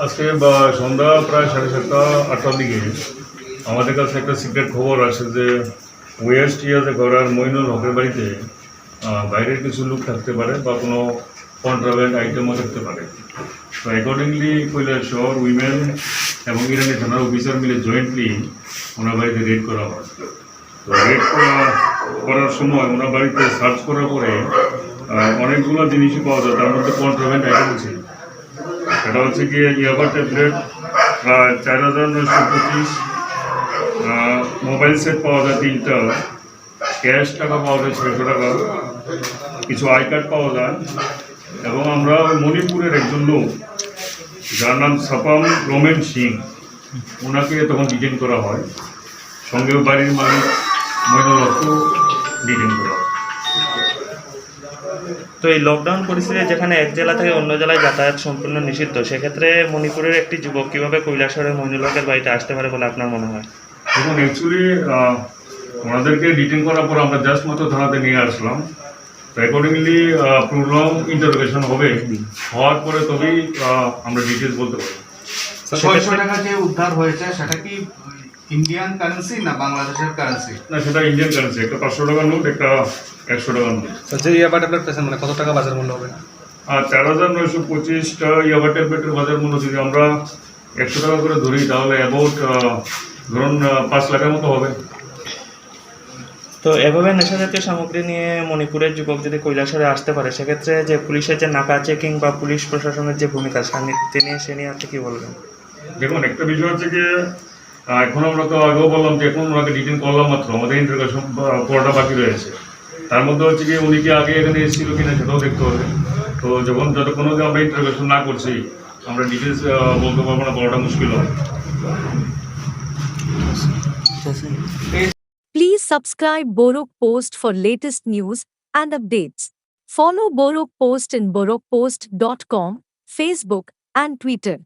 আজকে সন্ধ্যা প্রায় 7:30 8টার দিকে আমাদের কাছে একটা সিক্রেট খবর আসে যে ওয়েস্ট ইয়াজে করার মইনুল হকের বাড়িতে বাইরের কিছু লোক থাকতে পারে বা কোনো কন্ট্রাব্যান্ড আইটেমও থাকতে পারে। তো অ্যাকর্ডিংলি কৈলাসহর উইমেন এবং ইরানি থানার অফিসার মিলে জয়েন্টলি ওনার বাড়িতে রেড করা হয়। তো রেড করার সময় ওনার বাড়িতে সার্চ করার পরে অনেকগুলো জিনিসই পাওয়া যায়, তার মধ্যে কন্ট্রাব্যান্ড আইটেম ছিল। এটা হচ্ছে গিয়ে ইয়াবা ট্যাবলেট প্রায় 4,925, মোবাইল সেট পাওয়া যায় 3টা, ক্যাশ টাকা পাওয়া যায় 600 টাকা, কিছু আই কার্ড পাওয়া যায়। এবং আমরা মণিপুরের একজন লোক যার নাম সাপাম রমেন সিং, ওনাকে তখন ডিটেন করা হয়, সঙ্গে বাড়ির মালিক মইনুল হকও ডিটেন করা হয়। তো এই লকডাউন পরিস্থিতিতে যেখানে এক জেলা থেকে অন্য জেলায় যাতায়াত সম্পূর্ণ নিষিদ্ধ, সেক্ষেত্রে মণিপুরের একটি যুবক কীভাবে কৈলাসহরের মইনুল হকের বাড়িতে আসতে পারে বলে আপনার মনে হয়? দেখুন, অ্যাকচুয়ালি ওনাদেরকে ডিটেন করার পর আমরা জাস্ট মাত্র থানাতে নিয়ে আসলাম। তো অ্যাকর্ডিংলি প্রলং ইন্টারোগেশন হওয়ার পরে তবেই আমরা ডিটেলস বলতে পারি। 600 টাকা যে উদ্ধার হয়েছে সেটা কি ইন্ডিয়ান কারেন্সি না বাংলাদেশের কারেন্সি? না, সেটা ইন্ডিয়ান কারেন্সি। একটা 500 টাকার নোট, একটা 100 টাকার নোট। যে ইয়াবা ট্যাবলেট পেয়েছেন মানে কত টাকা বাজার মূল্য হবে? আর 4,925টা ইয়াবা ট্যাবলেটের বাজার মূল্য যদি আমরা 100 টাকা করে ধরি তাহলে অ্যাবাউট ধরুন 5 লাখের মতো হবে। তো এভাবে নেশাজাতীয় সামগ্রী নিয়ে মণিপুরের যুবক যদি কৈলাসহরে আসতে পারে, সেক্ষেত্রে যে পুলিশের যে নাকা চেকিং বা পুলিশ প্রশাসনের যে ভূমিকা সে নিয়ে আপনি কী বলবেন? দেখুন, একটা বিষয় হচ্ছে যে এখন আমরা তো আগেও বললাম যে এখন ওনাকে ডিটেন করলাম মাত্র, আমাদের ইন্টারোগেশন পড়াটা বাকি রয়েছে। তার মধ্যে হচ্ছে কি উনি কি আগে এখানে এসেছিল কিনা সেটাও দেখতে হবে। তো যতক্ষণ আমরা ইন্টারোগেশন না করছি আমরা ডিটেলস বলতে পারবো না, বলাটা মুশকিল হয়। Please subscribe Borok Post for latest news and updates. Follow Borok Post in borokpost.com, Facebook and Twitter.